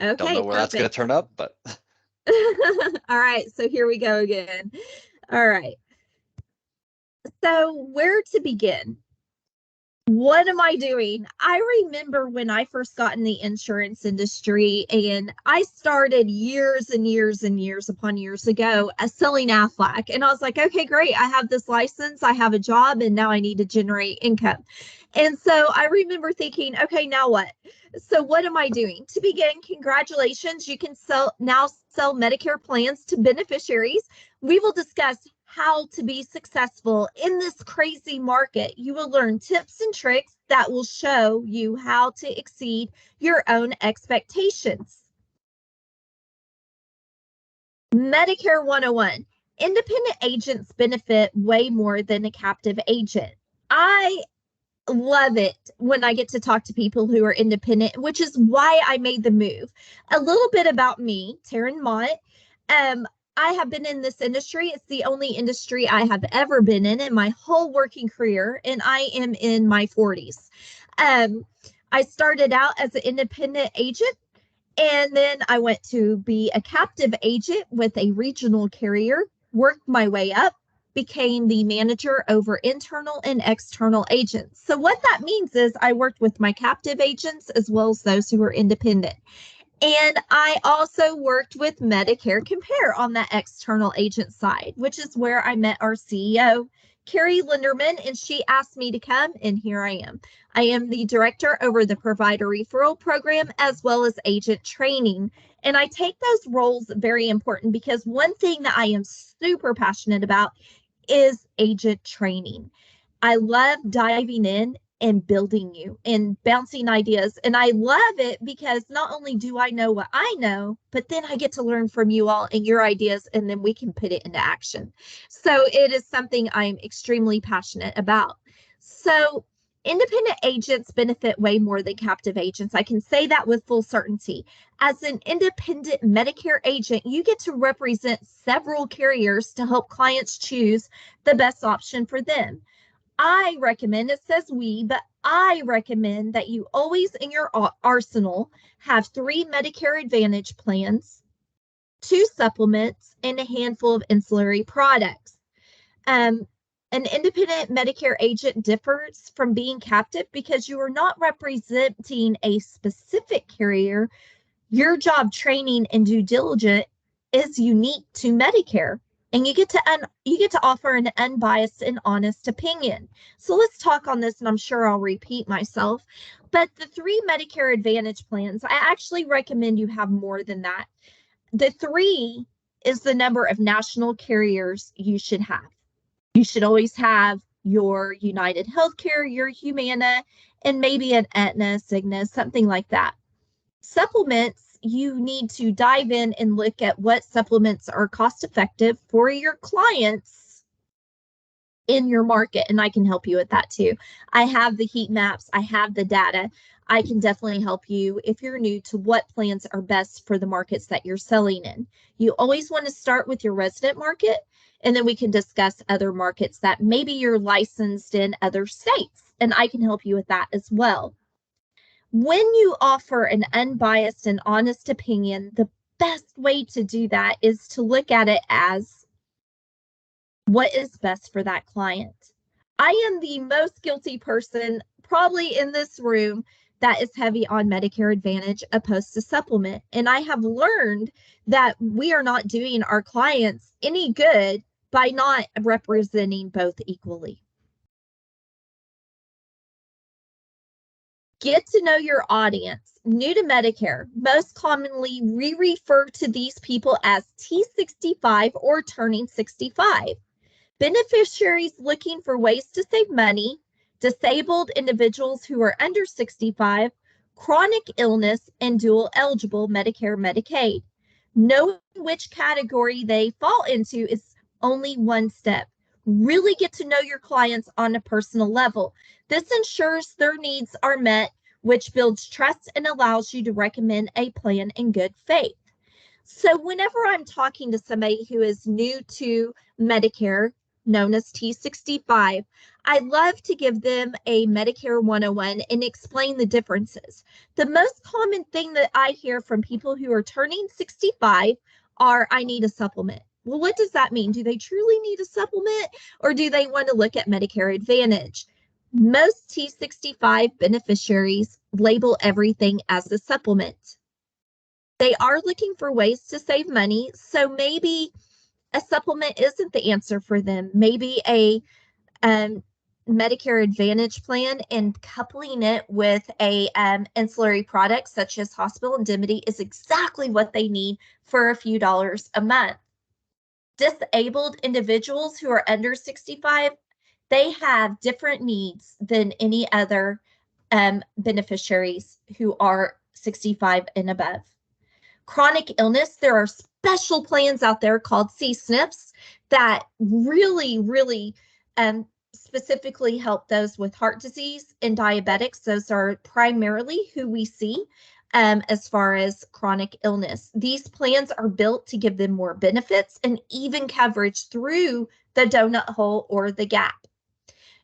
Don't Okay, know where that's going to perfect. turn up, but All right, so here we go again. All right. So, where to begin? What am I doing? I remember when I first got in the insurance industry, and I started years and years and years upon years ago as selling Aflac. And I was like, okay, great. I have this license, I have a job, and now I need to generate income. And so I remember thinking, okay, now what? So what am I doing? To begin, congratulations. You can sell Medicare plans to beneficiaries. We will discuss how to be successful in this crazy market. You will learn tips and tricks that will show you how to exceed your own expectations. Medicare 101. Independent agents benefit way more than a captive agent. I love it when I get to talk to people who are independent, which is why I made the move. A little bit about me, Taryn Mott. Um, I have been in this industry. It's the only industry I have ever been in my whole working career, and I am in my 40s. I started out as an independent agent, and then I went to be a captive agent with a regional carrier, worked my way up, became the manager over internal and external agents. So, what that means is I worked with my captive agents as well as those who were independent. And I also worked with Medicare Compare on that external agent side, which is where I met our CEO, Carrie Linderman, and she asked me to come, and here I am. I am the director over the provider referral program as well as agent training. And I take those roles very important because one thing that I am super passionate about is agent training. I love diving in and building you and bouncing ideas. And I love it because not only do I know what I know, but then I get to learn from you all and your ideas, and then we can put it into action. So it is something I'm extremely passionate about. So independent agents benefit way more than captive agents. I can say that with full certainty. As an independent Medicare agent, you get to represent several carriers to help clients choose the best option for them. I recommend, it says we, but I recommend that you always in your arsenal have 3 Medicare Advantage plans, 2 supplements, and a handful of ancillary products. Um, an independent Medicare agent differs from being captive because you are not representing a specific carrier. Your job training and due diligence is unique to Medicare, and you get to offer an unbiased and honest opinion. So let's talk on this, and I'm sure I'll repeat myself. But the 3 Medicare Advantage plans, I actually recommend you have more than that. The 3 is the number of national carriers you should have. You should always have your United Healthcare, your Humana, and maybe an Aetna, Cigna, something like that. Supplements, you need to dive in and look at what supplements are cost effective for your clients in your market. And I can help you with that too. I have the heat maps, I have the data. I can definitely help you if you're new to what plans are best for the markets that you're selling in. You always want to start with your resident market, and then we can discuss other markets that maybe you're licensed in other states, and I can help you with that as well. When you offer an unbiased and honest opinion, the best way to do that is to look at it as what is best for that client. I am the most guilty person probably in this room that is heavy on Medicare Advantage opposed to supplement. And I have learned that we are not doing our clients any good by not representing both equally. Get to know your audience. New to Medicare, most commonly we refer to these people as T65 or turning 65. Beneficiaries looking for ways to save money, disabled individuals who are under 65, chronic illness, and dual eligible Medicare, Medicaid. Knowing which category they fall into is only one step. Really get to know your clients on a personal level. This ensures their needs are met, which builds trust and allows you to recommend a plan in good faith. So whenever I'm talking to somebody who is new to Medicare, known as T65. I love to give them a Medicare 101 and explain the differences. The most common thing that I hear from people who are turning 65 are, I need a supplement. Well, what does that mean? Do they truly need a supplement, or do they want to look at Medicare Advantage? Most T65 beneficiaries label everything as a supplement. They are looking for ways to save money, so maybe a supplement isn't the answer for them. Maybe a Medicare Advantage plan and coupling it with a ancillary product such as hospital indemnity is exactly what they need for a few dollars a month. Disabled individuals who are under 65, they have different needs than any other beneficiaries who are 65 and above. Chronic illness, there are special plans out there called C-SNPs that really specifically help those with heart disease and diabetics. Those are primarily who we see as far as chronic illness. These plans are built to give them more benefits and even coverage through the donut hole or the gap.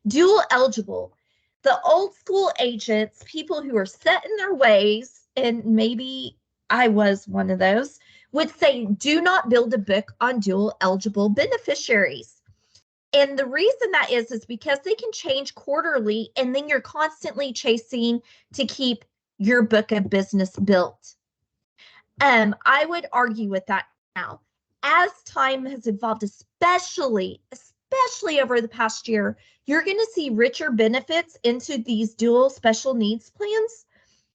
Dual eligible, the old school agents, people who are set in their ways, and maybe I was one of those, would say, do not build a book on dual eligible beneficiaries. And the reason that is because they can change quarterly, and then you're constantly chasing to keep your book of business built. I would argue with that now. As time has evolved, especially over the past year, you're going to see richer benefits into these dual special needs plans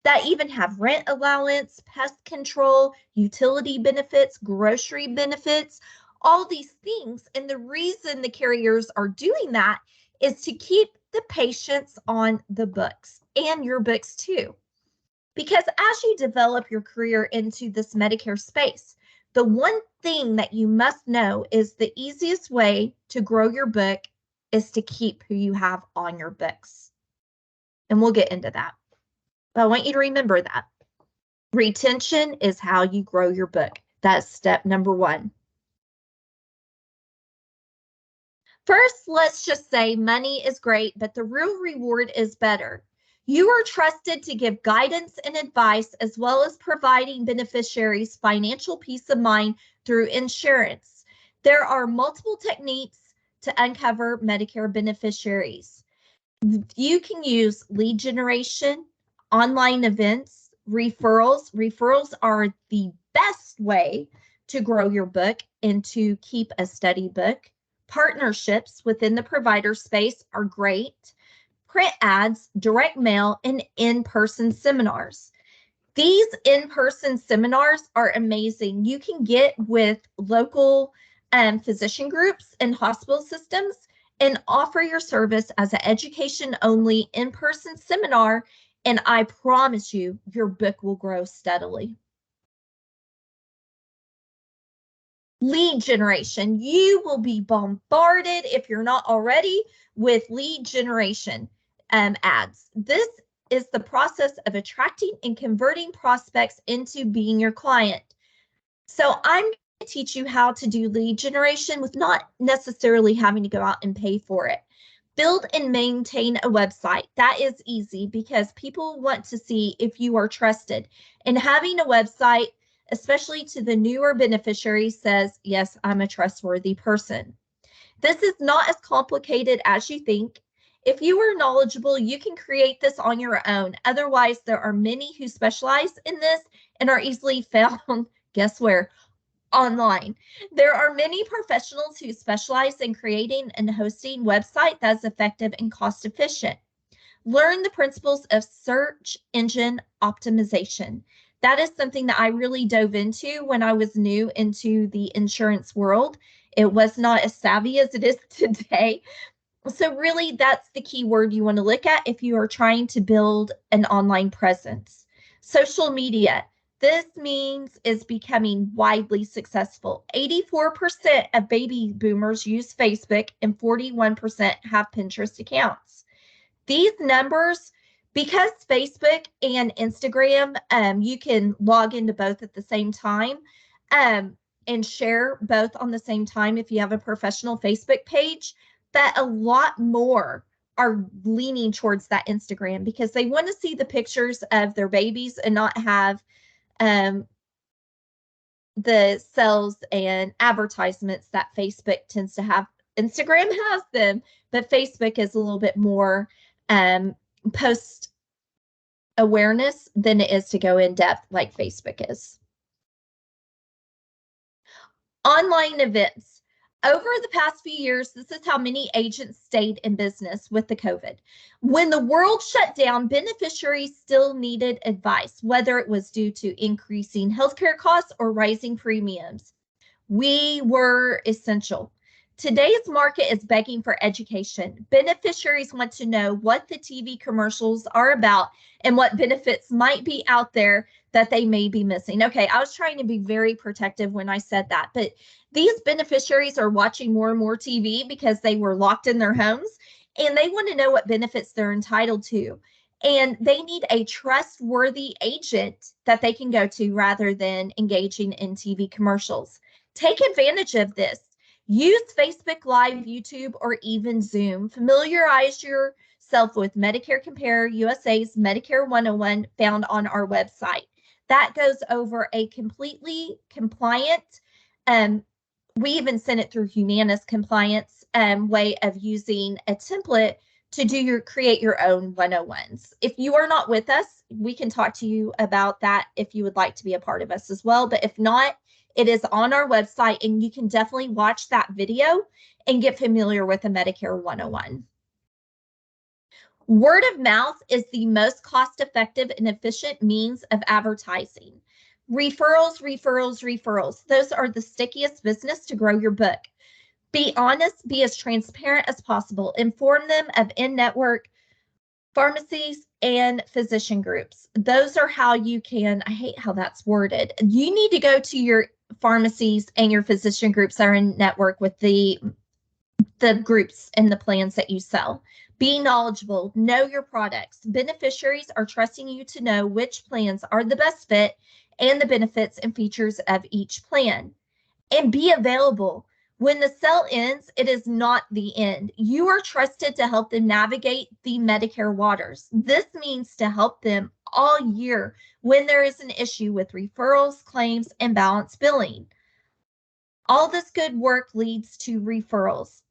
that even have rent allowance, pest control, utility benefits, grocery benefits, all these things. And the reason the carriers are doing that is to keep the patients on the books and your books too. Because as you develop your career into this Medicare space, the one thing that you must know is the easiest way to grow your book is to keep who you have on your books. And we'll get into that. But I want you to remember that. Retention is how you grow your book. That's step number one. First, let's just say money is great, but the real reward is better. You are trusted to give guidance and advice, as well as providing beneficiaries financial peace of mind through insurance. There are multiple techniques to uncover Medicare beneficiaries. You can use lead generation, online events, referrals. Referrals are the best way to grow your book and to keep a steady book. Partnerships within the provider space are great. Print ads, direct mail, and in-person seminars. These in-person seminars are amazing. You can get with local physician groups and hospital systems and offer your service as an education-only in-person seminar, and I promise you, your book will grow steadily. Lead generation. You will be bombarded, if you're not already, with lead generation ads. This is the process of attracting and converting prospects into being your client. So I'm going to teach you how to do lead generation with not necessarily having to go out and pay for it. Build and maintain a website. That is easy because people want to see if you are trusted. And having a website, especially to the newer beneficiaries, says, yes, I'm a trustworthy person. This is not as complicated as you think. If you are knowledgeable, you can create this on your own. Otherwise, there are many who specialize in this and are easily found, guess where? Online. There are many professionals who specialize in creating and hosting websites that's effective and cost efficient. Learn the principles of search engine optimization. That is something that I really dove into when I was new into the insurance world. It was not as savvy as it is today. So really, that's the key word you want to look at if you are trying to build an online presence. Social media. This means is becoming widely successful. 84% of baby boomers use Facebook and 41% have Pinterest accounts. These numbers, because Facebook and Instagram, you can log into both at the same time. and share both on the same time if you have a professional Facebook page, that a lot more are leaning towards that Instagram because they want to see the pictures of their babies and not have the sales and advertisements that Facebook tends to have. Instagram has them, but Facebook is a little bit more post awareness than it is to go in depth like Facebook is. Online events. Over the past few years, this is how many agents stayed in business with the COVID. When the world shut down, beneficiaries still needed advice, whether it was due to increasing healthcare costs or rising premiums. We were essential. Today's market is begging for education. Beneficiaries want to know what the TV commercials are about and what benefits might be out there that they may be missing. Okay, I was trying to be very protective when I said that, but these beneficiaries are watching more and more TV because they were locked in their homes and they want to know what benefits they're entitled to. And they need a trustworthy agent that they can go to rather than engaging in TV commercials. Take advantage of this. Use Facebook Live, YouTube, or even Zoom. Familiarize yourself with Medicare Compare USA's Medicare 101 found on our website. That goes over a completely compliant, we even sent it through Humana's compliance way of using a template to create your own 101s. If you are not with us, we can talk to you about that if you would like to be a part of us as well. But if not, it is on our website and you can definitely watch that video and get familiar with the Medicare 101. Word of mouth is the most cost-effective and efficient means of advertising. Referrals, referrals, referrals. Those are the stickiest business to grow your book. Be honest, be as transparent as possible. Inform them of in-network pharmacies and physician groups. Those are how you can, I hate how that's worded. You need to go to your pharmacies and your physician groups that are in network with the groups and the plans that you sell. Be knowledgeable, know your products. Beneficiaries are trusting you to know which plans are the best fit and the benefits and features of each plan. And be available. When the sale ends, it is not the end. You are trusted to help them navigate the Medicare waters. This means to help them all year when there is an issue with referrals, claims, and balance billing. All this good work leads to referrals.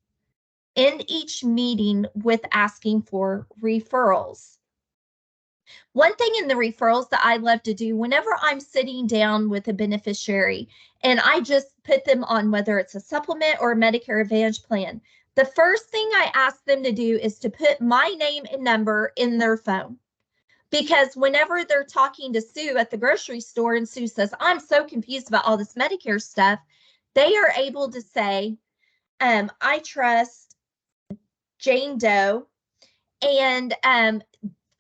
End each meeting with asking for referrals. One thing in the referrals that I love to do whenever I'm sitting down with a beneficiary and I just put them on whether it's a supplement or a Medicare Advantage plan, the first thing I ask them to do is to put my name and number in their phone. Because whenever they're talking to Sue at the grocery store and Sue says, I'm so confused about all this Medicare stuff, they are able to say, I trust Jane Doe, and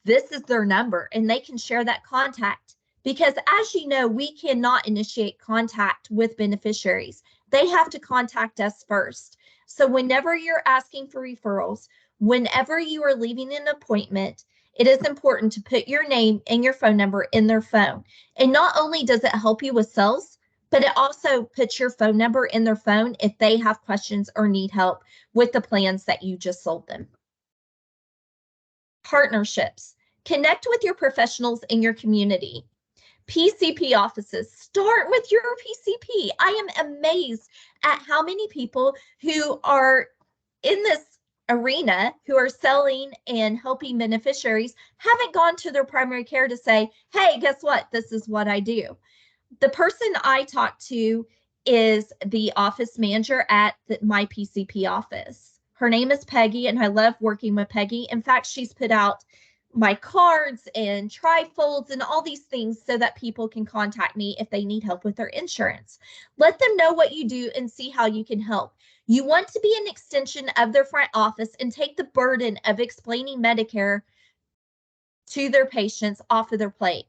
this is their number, and they can share that contact. Because as you know, we cannot initiate contact with beneficiaries. They have to contact us first. So whenever you're asking for referrals, whenever you are leaving an appointment, it is important to put your name and your phone number in their phone. And not only does it help you with sales, but it also puts your phone number in their phone if they have questions or need help with the plans that you just sold them. Partnerships. Connect with your professionals in your community. PCP offices. Start with your PCP. I am amazed at how many people who are in this arena who are selling and helping beneficiaries haven't gone to their primary care to say, hey, guess what? This is what I do. The person I talk to is the office manager at my PCP office. Her name is Peggy, and I love working with Peggy. In fact, she's put out my cards and trifolds and all these things so that people can contact me if they need help with their insurance. Let them know what you do and see how you can help. You want to be an extension of their front office and take the burden of explaining Medicare to their patients off of their plate.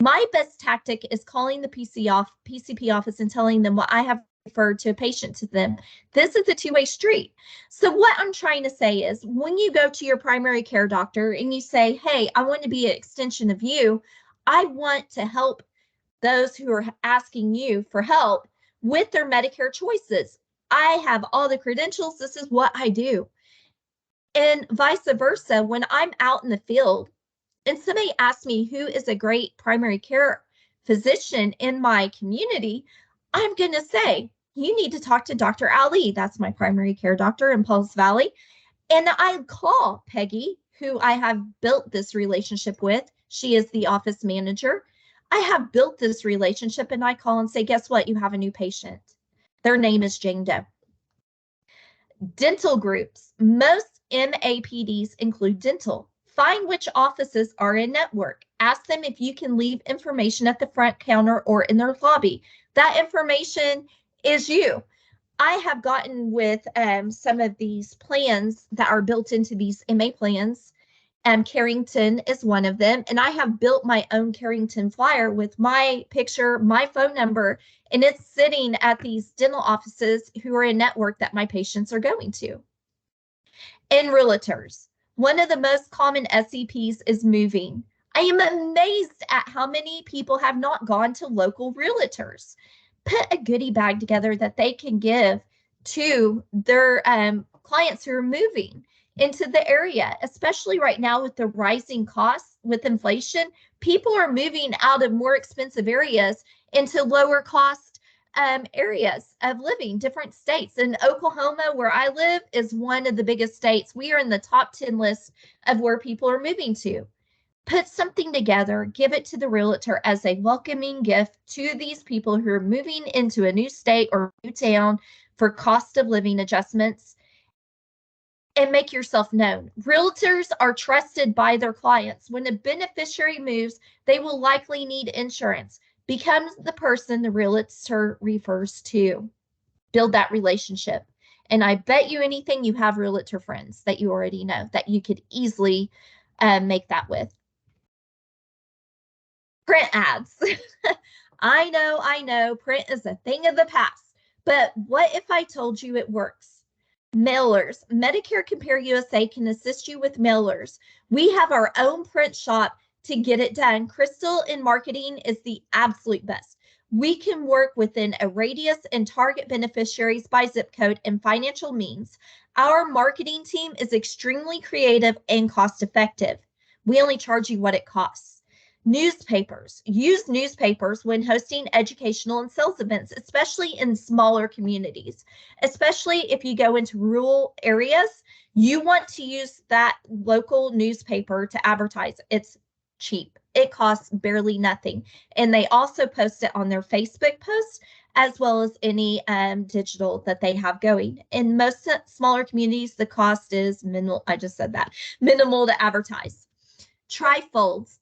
My best tactic is calling the PCP office and telling them what I have referred to a patient to them. This is a two-way street. So what I'm trying to say is when you go to your primary care doctor and you say, hey, I want to be an extension of you, I want to help those who are asking you for help with their Medicare choices. I have all the credentials. This is what I do. And vice versa, when I'm out in the field and somebody asks me who is a great primary care physician in my community, I'm going to say, you need to talk to Dr. Ali. That's my primary care doctor in Pauls Valley. And I call Peggy, who I have built this relationship with. She is the office manager. I have built this relationship, and I call and say, guess what? You have a new patient. Their name is Jane Doe. Dental groups. Most MAPDs include dental. Find which offices are in network. Ask them if you can leave information at the front counter or in their lobby. That information is you. I have gotten with some of these plans that are built into these MA plans. Carrington is one of them. And I have built my own Carrington flyer with my picture, my phone number, and it's sitting at these dental offices who are in network that my patients are going to. And realtors. One of the most common SEPs is moving. I am amazed at how many people have not gone to local realtors. Put a goodie bag together that they can give to their clients who are moving into the area, especially right now with the rising costs with inflation. People are moving out of more expensive areas into lower cost areas of living, different states. And Oklahoma, where I live, is one of the biggest states. We are in the top 10 list of where people are moving to. Put something together, give it to the realtor as a welcoming gift to these people who are moving into a new state or new town for cost of living adjustments, and make yourself known. Realtors are trusted by their clients. When a beneficiary moves, they will likely need insurance. Become the person the realtor refers to. Build that relationship. And I bet you anything you have realtor friends that you already know that you could easily make that with. Print ads. I know, print is a thing of the past. But what if I told you it works? Mailers. Medicare Compare USA can assist you with mailers. We have our own print shop to get it done. Crystal in marketing is the absolute best. We can work within a radius and target beneficiaries by zip code and financial means. Our marketing team is extremely creative and cost effective. We only charge you what it costs. Newspapers. Use newspapers when hosting educational and sales events, especially in smaller communities. Especially if you go into rural areas, you want to use that local newspaper to advertise. It's cheap. It costs barely nothing. And they also post it on their Facebook posts as well as any digital that they have going. In most smaller communities, the cost is minimal. I just said that. Minimal to advertise. Trifolds.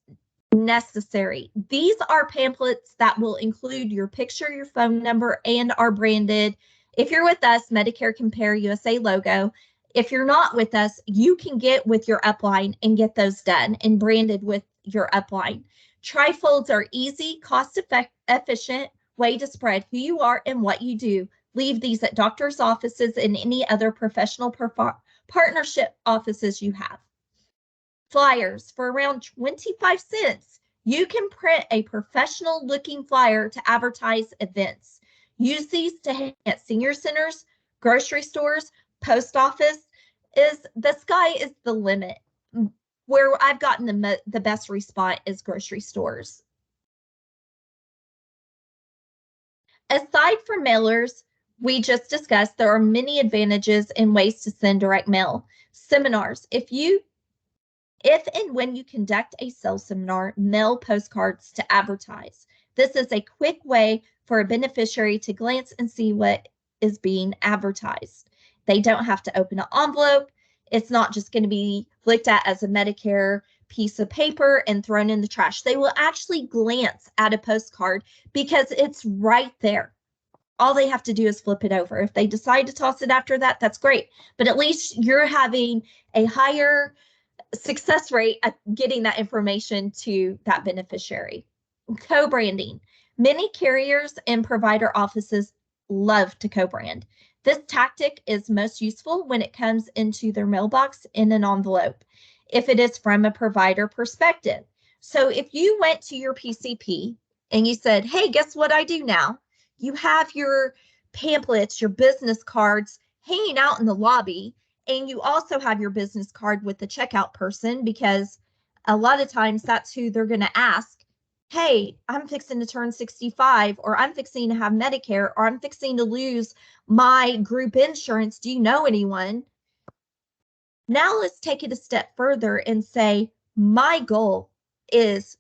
Necessary. These are pamphlets that will include your picture, your phone number, and are branded. If you're with us, Medicare Compare USA logo. If you're not with us, you can get with your upline and get those done and branded with your upline. Trifolds are easy, cost-efficient way to spread who you are and what you do. Leave these at doctors' offices and any other professional partnership offices you have. Flyers for around 25 cents. You can print a professional looking flyer to advertise events. Use these to hang at senior centers, grocery stores, post office. The sky is the limit. Where I've gotten the best response is grocery stores. Aside from mailers, we just discussed there are many advantages and ways to send direct mail. Seminars. If and when you conduct a sales seminar, mail postcards to advertise. This is a quick way for a beneficiary to glance and see what is being advertised. They don't have to open an envelope. It's not just going to be looked at as a Medicare piece of paper and thrown in the trash. They will actually glance at a postcard because it's right there. All they have to do is flip it over. If they decide to toss it after that, that's great. But at least you're having a higher success rate at getting that information to that beneficiary. Co-branding. Many carriers and provider offices love to co-brand. This tactic is most useful when it comes into their mailbox in an envelope, if it is from a provider perspective. So if you went to your PCP and you said, hey, guess what I do now? you have your pamphlets, your business cards hanging out in the lobby, and you also have your business card with the checkout person, because a lot of times that's who they're going to ask. Hey, I'm fixing to turn 65, or I'm fixing to have Medicare, or I'm fixing to lose my group insurance. Do you know anyone? Now let's take it a step further and say, my goal is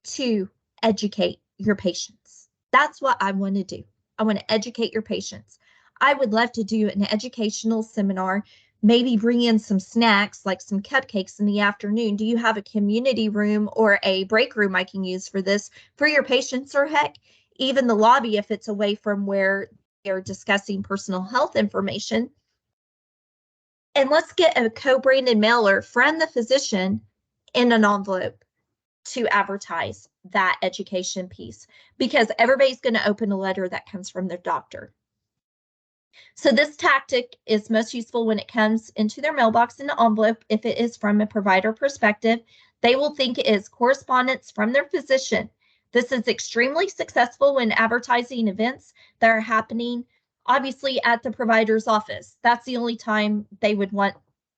to educate your patients. That's what I want to do. I want to educate your patients. I would love to do an educational seminar, maybe bring in some snacks like some cupcakes in the afternoon. Do you have a community room or a break room I can use for this for your patients, or heck, even the lobby if it's away from where they're discussing personal health information? And let's get a co-branded mailer from the physician in an envelope to advertise that education piece, because everybody's going to open a letter that comes from their doctor. So this tactic is most useful when it comes into their mailbox in an envelope. If it is from a provider perspective, they will think it is correspondence from their physician. This is extremely successful when advertising events that are happening, obviously, at the provider's office. That's the only time they would want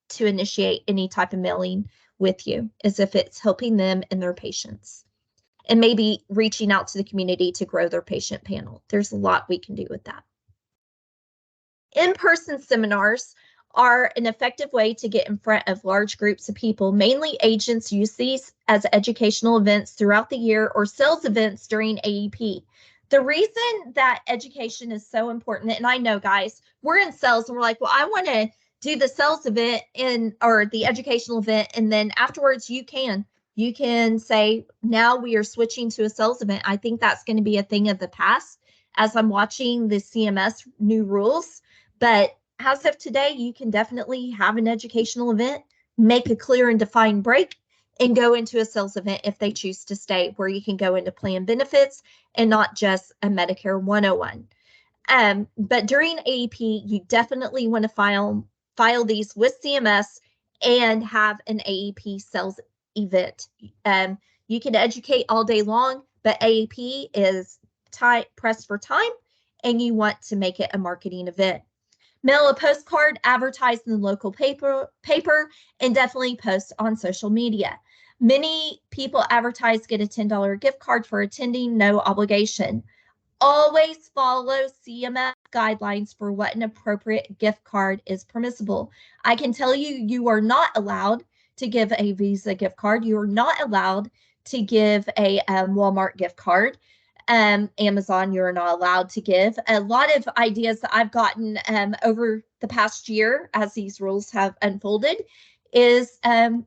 to initiate any type of mailing with you, is if it's helping them and their patients, and maybe reaching out to the community to grow their patient panel. There's a lot we can do with that. In-person seminars are an effective way to get in front of large groups of people. Mainly agents use these as educational events throughout the year or sales events during AEP. The reason that education is so important, and I know, guys, we're in sales and we're like, well, I want to do the sales event or the educational event, and then afterwards you can say, now we are switching to a sales event. I think that's going to be a thing of the past as I'm watching the CMS new rules. But as of today, you can definitely have an educational event, make a clear and defined break, and go into a sales event if they choose to stay, where you can go into plan benefits and not just a Medicare 101. But during AEP, you definitely want to file these with CMS and have an AEP sales event. You can educate all day long, but AEP is pressed for time, and you want to make it a marketing event. Mail a postcard, advertise in the local paper, and definitely post on social media. Many people advertise get a $10 gift card for attending, no obligation. Always follow CMS guidelines for what an appropriate gift card is permissible. I can tell you, you are not allowed to give a Visa gift card. You are not allowed to give a Walmart gift card. Amazon, you're not allowed to give. A lot of ideas that I've gotten over the past year as these rules have unfolded is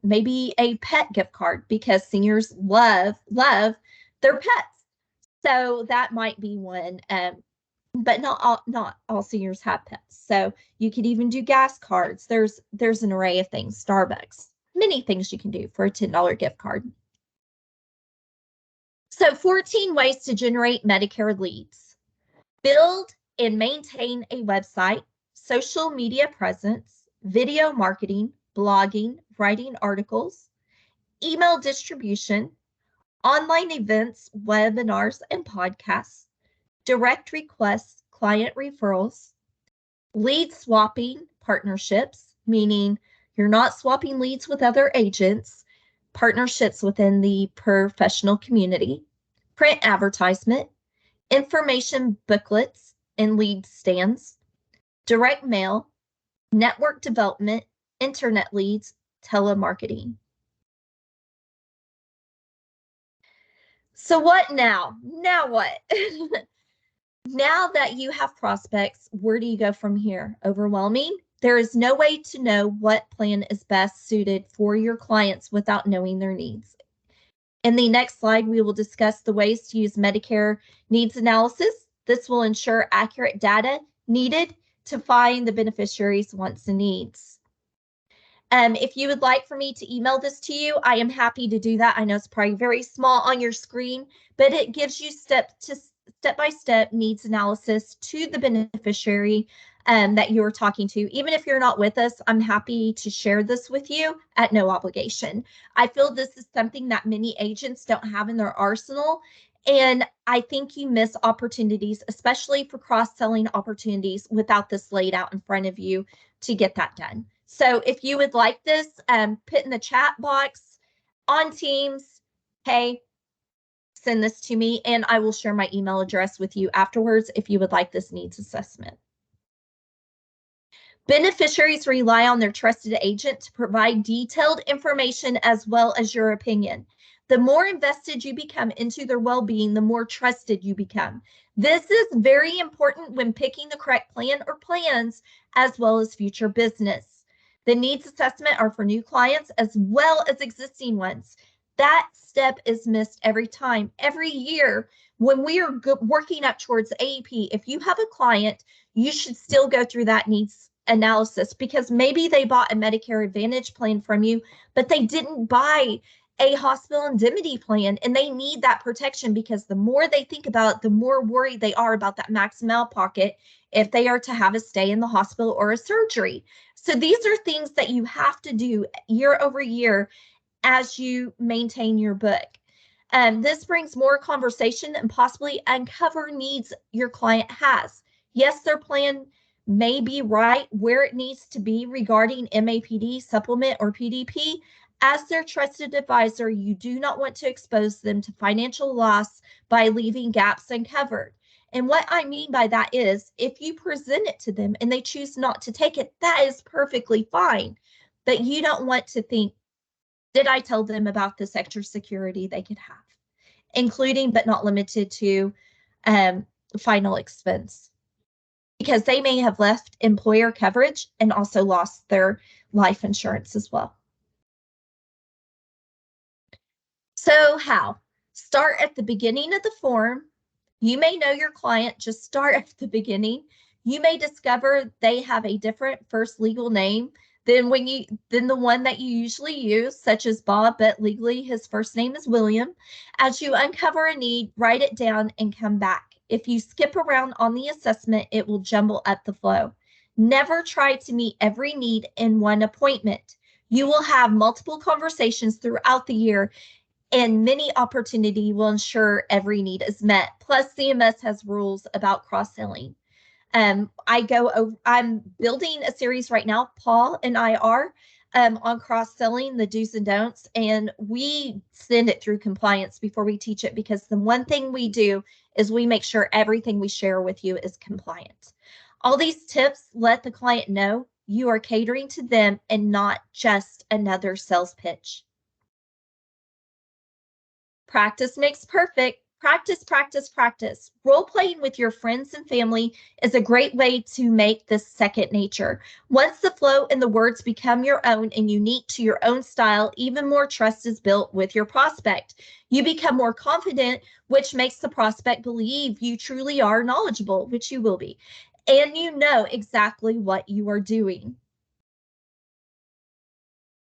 maybe a pet gift card, because seniors love their pets. So that might be one, but not all seniors have pets. So you could even do gas cards. There's an array of things. Starbucks, many things you can do for a $10 gift card. So 14 ways to generate Medicare leads. Build and maintain a website, social media presence, video marketing, blogging, writing articles, email distribution, online events, webinars, and podcasts, direct requests, client referrals, lead swapping partnerships, meaning you're not swapping leads with other agents, partnerships within the professional community, print advertisement, information booklets and lead stands, direct mail, network development, internet leads, telemarketing. So what now? Now what? Now that you have prospects, where do you go from here? Overwhelming? There is no way to know what plan is best suited for your clients without knowing their needs. In the next slide, we will discuss the ways to use Medicare needs analysis. This will ensure accurate data needed to find the beneficiaries' wants and needs. If you would like for me to email this to you, I am happy to do that. I know it's probably very small on your screen, but it gives you step-by-step needs analysis to the beneficiary. that you're talking to. Even if you're not with us, I'm happy to share this with you at no obligation. I feel this is something that many agents don't have in their arsenal. And I think you miss opportunities, especially for cross-selling opportunities, without this laid out in front of you to get that done. So if you would like this, put in the chat box on Teams, hey, send this to me, and I will share my email address with you afterwards if you would like this needs assessment. Beneficiaries rely on their trusted agent to provide detailed information as well as your opinion. The more invested you become into their well-being, the more trusted you become. This is very important when picking the correct plan or plans, as well as future business. The needs assessment are for new clients as well as existing ones. That step is missed every time, every year. When we are working up towards AEP, if you have a client, you should still go through that needs analysis, because maybe they bought a Medicare Advantage plan from you, but they didn't buy a hospital indemnity plan, and they need that protection, because the more they think about it, the more worried they are about that maximum out of pocket if they are to have a stay in the hospital or a surgery. So these are things that you have to do year over year as you maintain your book. This brings more conversation and possibly uncover needs your client has. Yes, their plan may be right where it needs to be regarding MAPD, supplement, or PDP. As their trusted advisor, you do not want to expose them to financial loss by leaving gaps uncovered. And what I mean by that is, if you present it to them and they choose not to take it, that is perfectly fine. But you don't want to think, did I tell them about this extra security they could have, including but not limited to final expense? Because they may have left employer coverage and also lost their life insurance as well. So how? Start at the beginning of the form. You may know your client, just start at the beginning. You may discover they have a different first legal name than the one that you usually use, such as Bob, but legally his first name is William. As you uncover a need, write it down and come back. If you skip around on the assessment, it will jumble up the flow. Never try to meet every need in one appointment. You will have multiple conversations throughout the year, and many opportunity will ensure every need is met. Plus, CMS has rules about cross-selling. I'm building a series right now, Paul and I are, on cross-selling, the do's and don'ts, and we send it through compliance before we teach it, because the one thing we do is we make sure everything we share with you is compliant. All these tips let the client know you are catering to them and not just another sales pitch. Practice makes perfect. Practice, practice, practice. Role playing with your friends and family is a great way to make this second nature. Once the flow and the words become your own and unique to your own style, even more trust is built with your prospect. You become more confident, which makes the prospect believe you truly are knowledgeable, which you will be, and you know exactly what you are doing.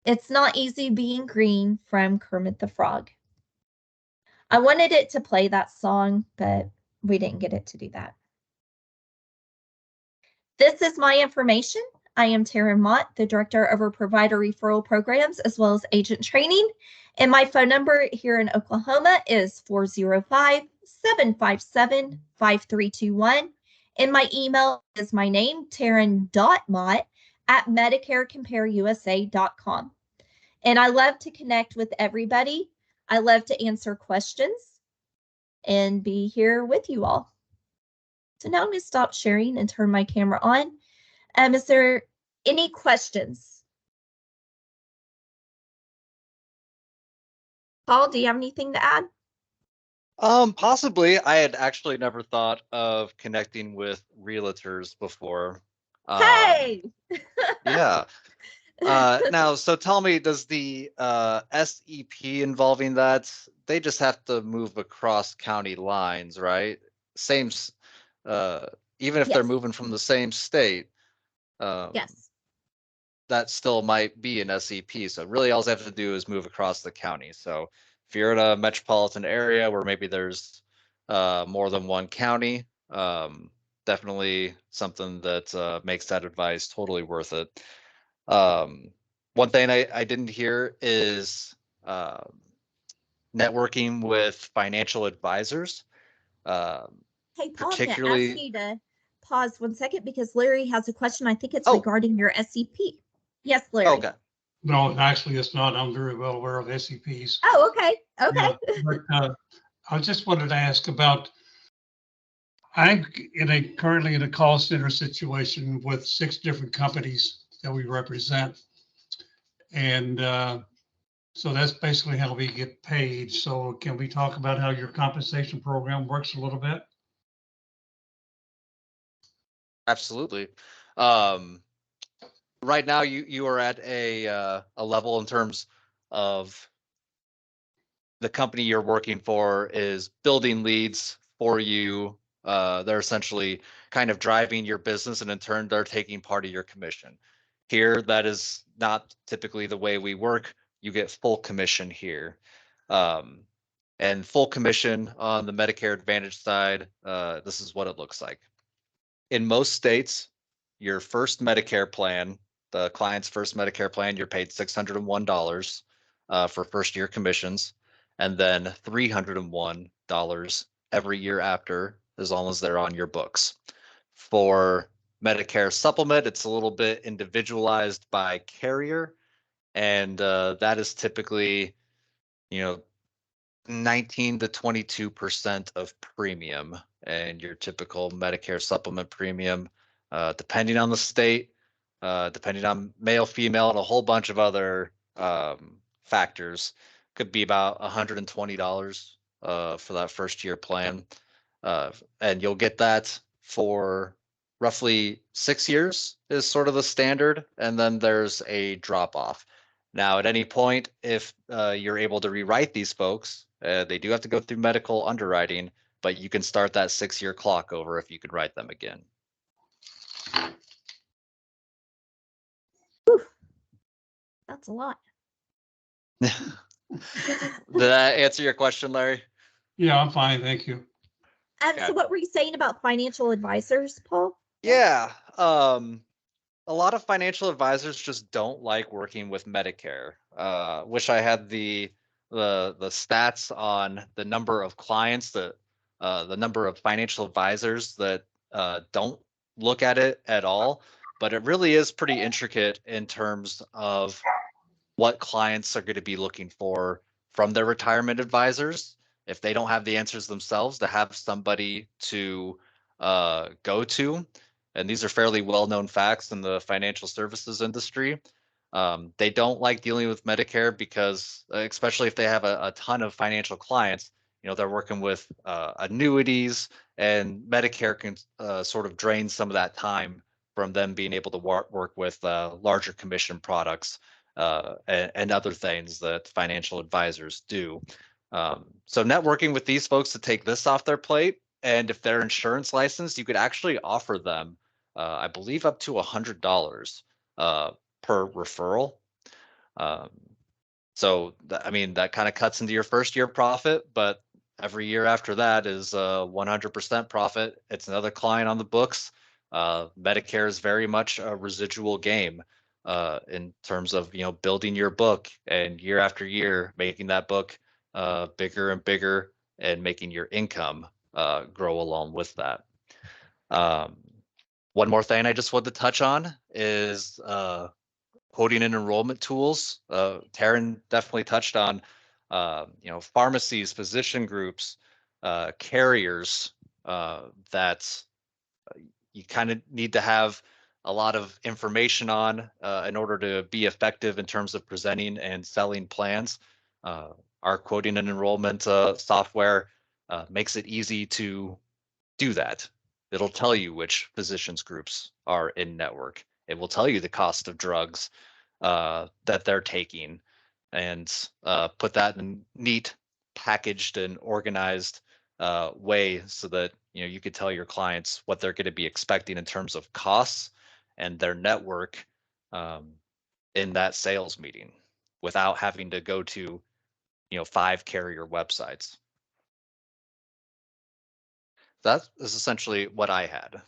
It's not easy being green from Kermit the Frog. I wanted it to play that song, but we didn't get it to do that. This is my information. I am Taryn Mott, the Director of our Provider Referral Programs as well as Agent Training. And my phone number here in Oklahoma is 405-757-5321. And my email is my name, Taryn.Mott at MedicareCompareUSA.com. And I love to connect with everybody. I love to answer questions and be here with you all. So now I'm going to stop sharing and turn my camera on. Is there any questions? Paul, do you have anything to add? Possibly. I had actually never thought of connecting with realtors before. Hey! Yeah. Now, so tell me, does the SEP involving that, they just have to move across county lines, right? Same, even if they're Yes. moving from the same state, Yes. that still might be an SEP. So really all they have to do is move across the county. So if you're in a metropolitan area where maybe there's more than one county, definitely something that makes that advice totally worth it. One thing I didn't hear is networking with financial advisors, Hey, Paul, I'm going to ask particularly. you to pause 1 second because Larry has a question. I think it's Oh, regarding your SCP. Yes, Larry. okay. No, actually, it's not. I'm very well aware of SCPs. Oh, okay. Yeah, Okay. but I just wanted to ask about, I'm currently in a call center situation with 6 different companies that we represent. And so that's basically how we get paid. So can we talk about how your compensation program works a little bit? Absolutely. Um, right now, you are at a level in terms of the company you're working for is building leads for you. They're essentially kind of driving your business, and in turn, they're taking part of your commission. Here, that is not typically the way we work. You get full commission here. Um, and full commission on the Medicare Advantage side, this is what it looks like. In most states, your first Medicare plan, the client's first Medicare plan, you're paid $601 for first year commissions, and then $301 every year after, as long as they're on your books. For Medicare supplement, it's a little bit individualized by carrier, and that is typically, you know, 19 to 22% of premium, and your typical Medicare supplement premium, depending on the state, depending on male, female, and a whole bunch of other factors, could be about $120 for that first year plan. And you'll get that for roughly 6 years is sort of the standard, and then there's a drop off. Now, at any point, if you're able to rewrite these folks, they do have to go through medical underwriting, but you can start that 6-year clock over if you could write them again. That's a lot. Did that answer your question, Larry? Yeah, I'm fine. Thank you. So what were you saying about financial advisors, Paul? Yeah. A lot of financial advisors just don't like working with Medicare. Wish I had the stats on the number of clients that the number of financial advisors that don't look at it at all. But it really is pretty intricate in terms of what clients are going to be looking for from their retirement advisors. If they don't have the answers themselves, to have somebody to go to. And these are fairly well-known facts in the financial services industry. They don't like dealing with Medicare because, especially if they have a ton of financial clients, they're working with annuities, and Medicare can sort of drain some of that time from them being able to work with larger commission products and other things that financial advisors do. So networking with these folks to take this off their plate, and if they're insurance licensed, you could actually offer them, I believe, up to $100 per referral. Um, so I mean, that kind of cuts into your first year profit, but every year after that is 100% profit. It's another client on the books. Medicare is very much a residual game in terms of building your book, and year after year making that book bigger and bigger, and making your income grow along with that. Um, one more thing I just wanted to touch on is quoting and enrollment tools. Taryn definitely touched on, pharmacies, physician groups, carriers, that you kind of need to have a lot of information on in order to be effective in terms of presenting and selling plans. Our quoting and enrollment software makes it easy to do that. It'll tell you which physicians groups are in network. It will tell you the cost of drugs that they're taking, and put that in neat, packaged, and organized way so that you could tell your clients what they're going to be expecting in terms of costs and their network um, in that sales meeting without having to go to 5 carrier websites. That is essentially what I had.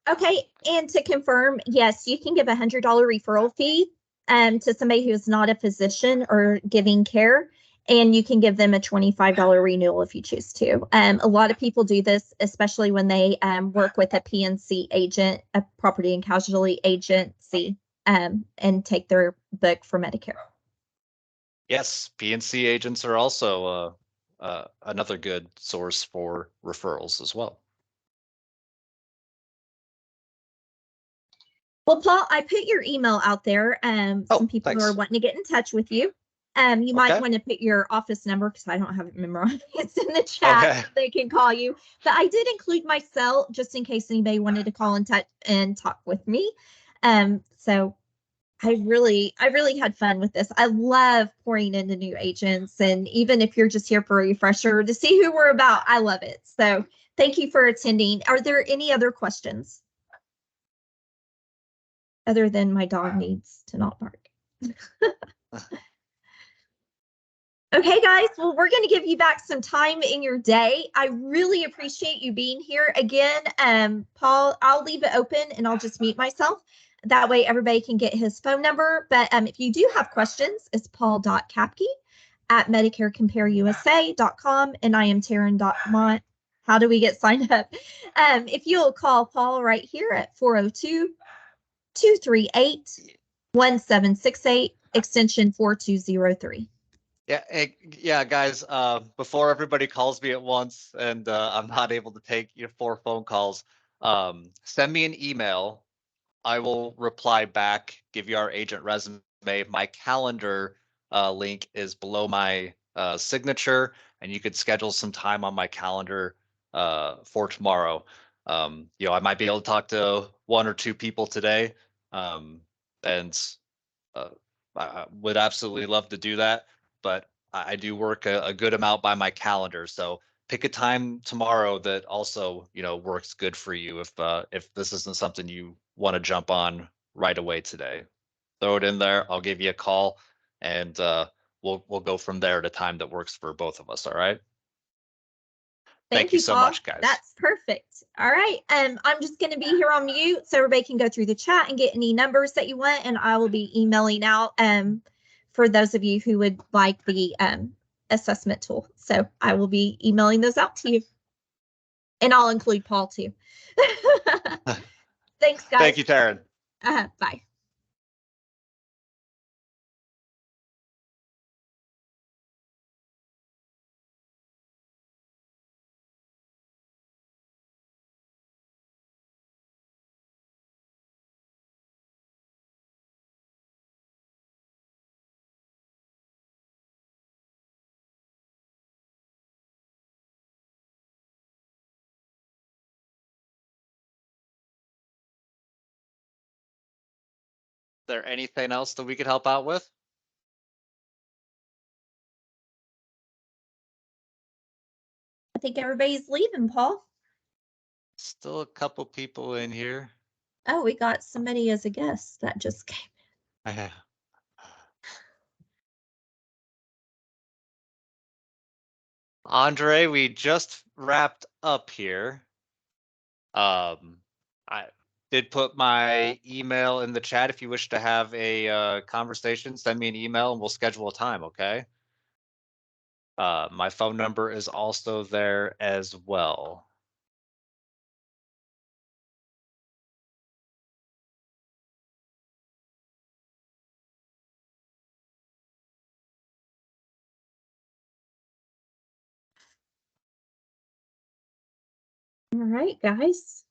Okay, and to confirm, yes, you can give $100 referral fee to somebody who is not a physician or giving care, and you can give them a $25 renewal if you choose to. A lot of people do this, especially when they work with a PNC agent, a property and casualty agency, and take their book for Medicare. Yes, PNC agents are also another good source for referrals as well. Well, Paul, I put your email out there. Some people thanks. are wanting to get in touch with you. You might Okay. want to put your office number because I don't have it memorized. It's in the chat. Okay. So they can call you. But I did include my cell just in case anybody wanted to call in touch and talk with me. So I really had fun with this. I love pouring into new agents, and even if you're just here for a refresher to see who we're about, I love it. So thank you for attending. Are there any other questions? Other than my dog needs to not bark. Okay, guys, well, we're going to give you back some time in your day. I really appreciate you being here again. Paul, I'll leave it open and I'll just mute myself. That way everybody can get his phone number. But if you do have questions, it's paul.kapke@medicarecompareusa.com, and I am Taryn.mont. How do we get signed up? If you'll call Paul right here at 402-238-1768, extension 4203. Yeah, guys. Before everybody calls me at once and I'm not able to take your 4 phone calls, send me an email. I will reply back, give you our agent resume. My calendar link is below my signature, and you could schedule some time on my calendar for tomorrow. I might be able to talk to 1 or 2 people today, and uh, I would absolutely love to do that, but I do work a good amount by my calendar. So pick a time tomorrow that also, works good for you if this isn't something you want to jump on right away today. Throw it in there. I'll give you a call, and we'll go from there at a time that works for both of us. All right. Thank you so Paul. much, guys. That's perfect. All right. I'm just going to be here on mute so everybody can go through the chat and get any numbers that you want, and I will be emailing out for those of you who would like the assessment tool. So I will be emailing those out to you, and I'll include Paul too. Thanks, guys. Thank you, Taryn. Bye. Is there anything else that we could help out with? I think everybody's leaving, Paul. Still a couple people in here. Oh, we got somebody as a guest that just came in. Andre, we just wrapped up here. I did put my email in the chat. If you wish to have a conversation, send me an email and we'll schedule a time, okay? My phone number is also there as well. All right, guys.